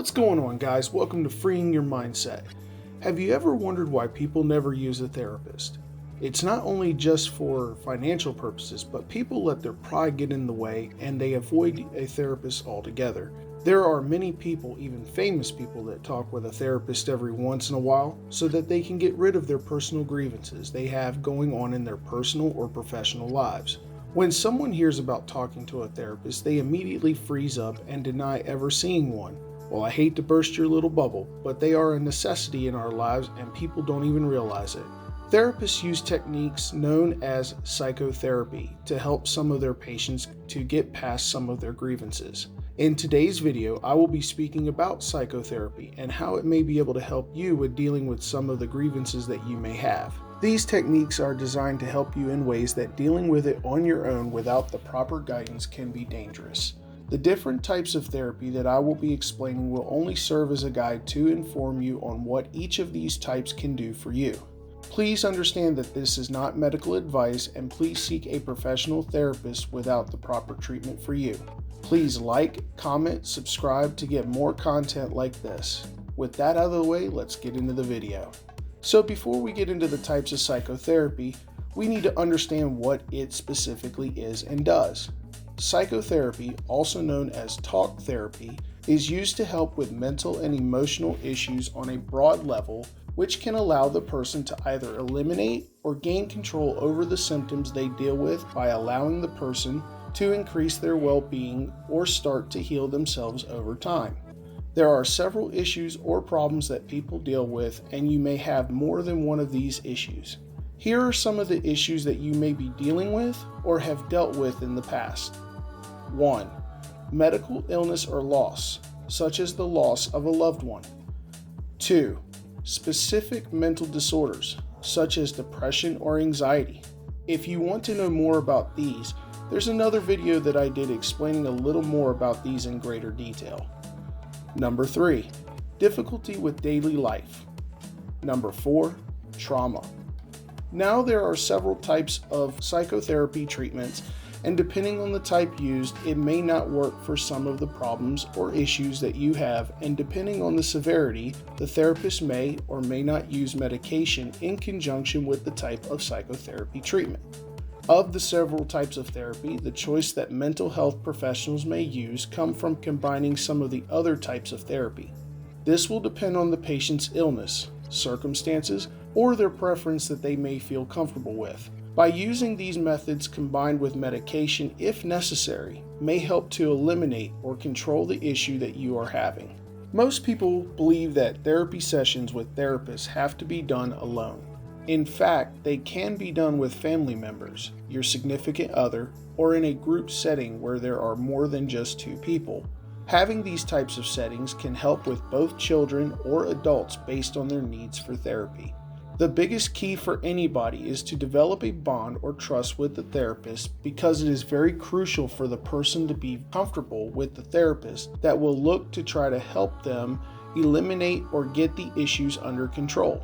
What's going on, guys? Welcome to Freeing Your Mindset. Have you ever wondered why people never use a therapist? It's not only just for financial purposes, but people let their pride get in the way and they avoid a therapist altogether. There are many people, even famous people, that talk with a therapist every once in a while so that they can get rid of their personal grievances they have going on in their personal or professional lives. When someone hears about talking to a therapist, they immediately freeze up and deny ever seeing one. Well, I hate to burst your little bubble, but they are a necessity in our lives and people don't even realize it. Therapists use techniques known as psychotherapy to help some of their patients to get past some of their grievances. In today's video, I will be speaking about psychotherapy and how it may be able to help you with dealing with some of the grievances that you may have. These techniques are designed to help you in ways that dealing with it on your own without the proper guidance can be dangerous. The different types of therapy that I will be explaining will only serve as a guide to inform you on what each of these types can do for you. Please understand that this is not medical advice, and please seek a professional therapist without the proper treatment for you. Please like, comment, subscribe to get more content like this. With that out of the way, let's get into the video. So before we get into the types of psychotherapy, we need to understand what it specifically is and does. Psychotherapy, also known as talk therapy, is used to help with mental and emotional issues on a broad level, which can allow the person to either eliminate or gain control over the symptoms they deal with by allowing the person to increase their well-being or start to heal themselves over time. There are several issues or problems that people deal with, and you may have more than one of these issues. Here are some of the issues that you may be dealing with or have dealt with in the past. 1. Medical illness or loss, such as the loss of a loved one. 2. Specific mental disorders, such as depression or anxiety. If you want to know more about these, there's another video that I did explaining a little more about these in greater detail. Number 3. Difficulty with daily life. Number 4. Trauma. Now there are several types of psychotherapy treatments, and depending on the type used, it may not work for some of the problems or issues that you have, and depending on the severity, the therapist may or may not use medication in conjunction with the type of psychotherapy treatment. Of the several types of therapy, the choice that mental health professionals may use come from combining some of the other types of therapy. This will depend on the patient's illness, circumstances, or their preference that they may feel comfortable with. By using these methods combined with medication, if necessary, may help to eliminate or control the issue that you are having. Most people believe that therapy sessions with therapists have to be done alone. In fact, they can be done with family members, your significant other, or in a group setting where there are more than just two people. Having these types of settings can help with both children or adults based on their needs for therapy. The biggest key for anybody is to develop a bond or trust with the therapist, because it is very crucial for the person to be comfortable with the therapist that will look to try to help them eliminate or get the issues under control.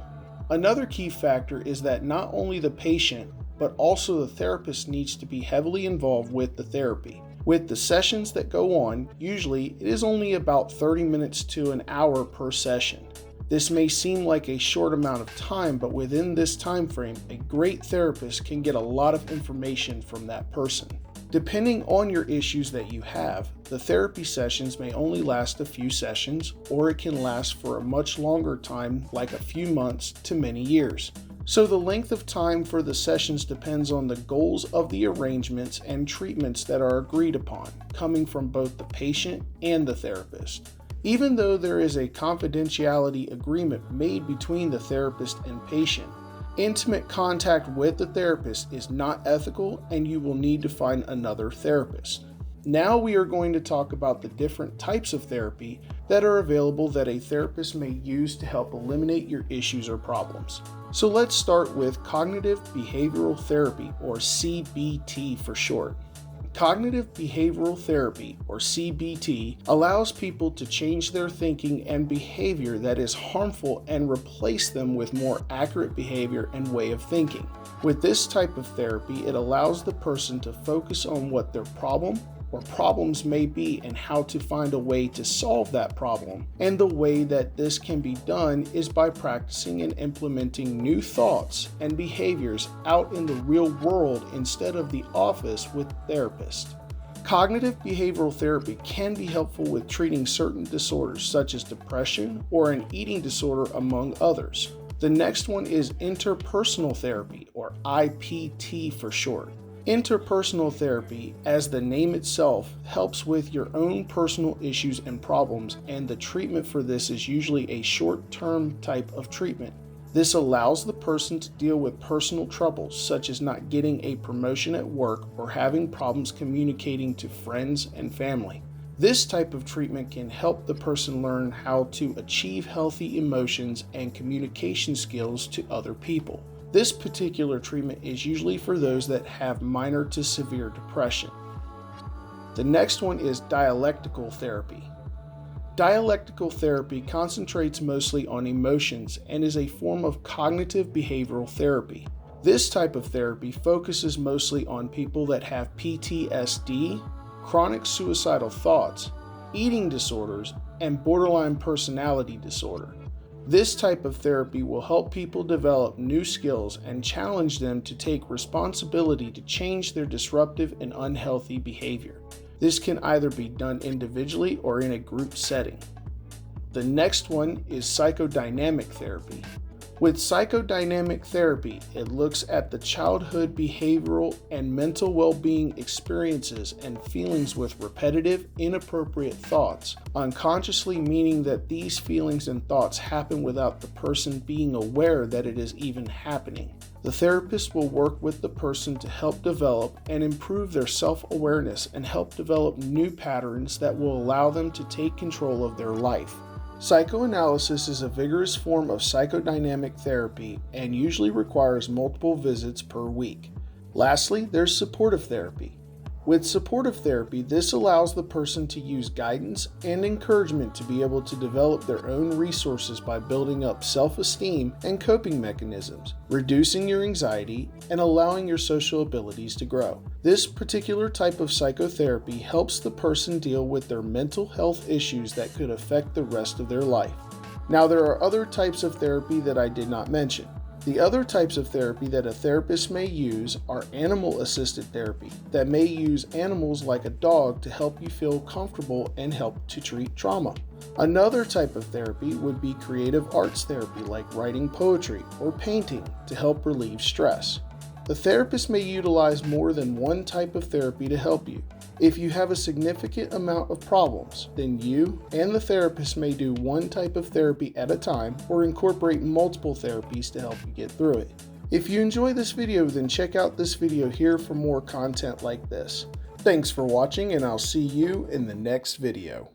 Another key factor is that not only the patient, but also the therapist needs to be heavily involved with the therapy. With the sessions that go on, usually it is only about 30 minutes to an hour per session. This may seem like a short amount of time, but within this time frame, a great therapist can get a lot of information from that person. Depending on your issues that you have, the therapy sessions may only last a few sessions, or it can last for a much longer time, like a few months to many years. So the length of time for the sessions depends on the goals of the arrangements and treatments that are agreed upon, coming from both the patient and the therapist. Even though there is a confidentiality agreement made between the therapist and patient, intimate contact with the therapist is not ethical, and you will need to find another therapist. Now we are going to talk about the different types of therapy that are available that a therapist may use to help eliminate your issues or problems. So let's start with cognitive behavioral therapy, or CBT for short. Cognitive behavioral therapy, or CBT, allows people to change their thinking and behavior that is harmful and replace them with more accurate behavior and way of thinking. With this type of therapy, it allows the person to focus on what their problem or problems may be and how to find a way to solve that problem. And the way that this can be done is by practicing and implementing new thoughts and behaviors out in the real world instead of the office with therapists. Cognitive behavioral therapy can be helpful with treating certain disorders such as depression or an eating disorder, among others. The next one is interpersonal therapy, or IPT for short. Interpersonal therapy, as the name itself, helps with your own personal issues and problems, and the treatment for this is usually a short-term type of treatment. This allows the person to deal with personal troubles such as not getting a promotion at work or having problems communicating to friends and family. This type of treatment can help the person learn how to achieve healthy emotions and communication skills to other people. This particular treatment is usually for those that have minor to severe depression. The next one is dialectical therapy. Dialectical therapy concentrates mostly on emotions and is a form of cognitive behavioral therapy. This type of therapy focuses mostly on people that have PTSD, chronic suicidal thoughts, eating disorders, and borderline personality disorder. This type of therapy will help people develop new skills and challenge them to take responsibility to change their disruptive and unhealthy behavior. This can either be done individually or in a group setting. The next one is psychodynamic therapy. With psychodynamic therapy, it looks at the childhood behavioral and mental well-being experiences and feelings with repetitive, inappropriate thoughts, unconsciously, meaning that these feelings and thoughts happen without the person being aware that it is even happening. The therapist will work with the person to help develop and improve their self-awareness and help develop new patterns that will allow them to take control of their life. Psychoanalysis is a vigorous form of psychodynamic therapy and usually requires multiple visits per week. Lastly, there's supportive therapy. With supportive therapy, this allows the person to use guidance and encouragement to be able to develop their own resources by building up self-esteem and coping mechanisms, reducing your anxiety, and allowing your social abilities to grow. This particular type of psychotherapy helps the person deal with their mental health issues that could affect the rest of their life. Now, there are other types of therapy that I did not mention. The other types of therapy that a therapist may use are animal-assisted therapy that may use animals like a dog to help you feel comfortable and help to treat trauma. Another type of therapy would be creative arts therapy like writing poetry or painting to help relieve stress. The therapist may utilize more than one type of therapy to help you. If you have a significant amount of problems, then you and the therapist may do one type of therapy at a time or incorporate multiple therapies to help you get through it. If you enjoy this video, then check out this video here for more content like this. Thanks for watching, and I'll see you in the next video.